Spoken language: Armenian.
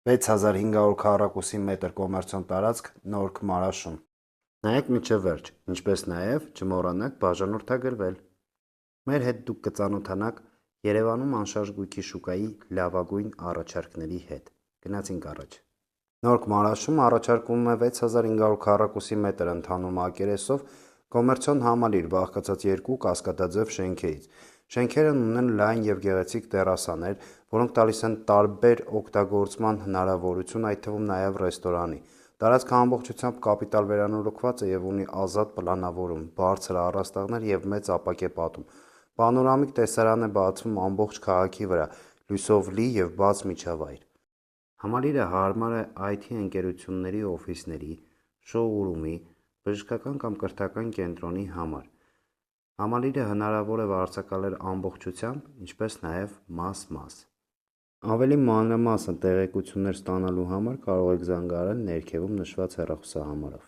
6500 քառակուսի մետր կոմերցիոն տարածք Նորք Մարաշում։ Նայեք մինչև վերջ, ինչպես նաև չմոռանաք բաժանորդագրվել։ Մեր հետ դուք կծանոթանաք Երևանում անշարժ գույքի շուկայի լավագույն առաջարկների հետ։ Գնացինք առաջ։ Նորք Մարաշում առաջարկվում է 6500 քառակուսի մետր ընդհանուր մակերեսով կոմերցիոն համալիր բաղկացած երկու կասկադաձև շենքերից։ Շենքերն ունեն լայն և գեղեցիկ տերասաներ, որոնք տալիս են տարբեր օգտագործման հնարավորություն, այդ թվում նաև ռեստորանի։ Տարածքը ամբողջությամբ կապիտալ վերանորոգված է և ունի ազատ պլանավորում, բարձր առաստաղներ և մեծ ապակե պատում։ Պանորամիկ տեսարան է բացվում ամբողջ քաղաքի վրա, լույսով լի և բաց միջավայր։ Համալիրը հարմար է IT ընկերությունների օֆիսների, շոուրումի, բժշկական կամ կրթական կենտրոնի համար։ Համալիրը հնարավոր է վարձակալել ամբողջությամբ, ինչպես նաև մաս-մաս։ Ավելի մանրամասն տեղեկություններ ստանալու համար կարող եք զանգահարել ներքևում նշված հեռախոսահամարով։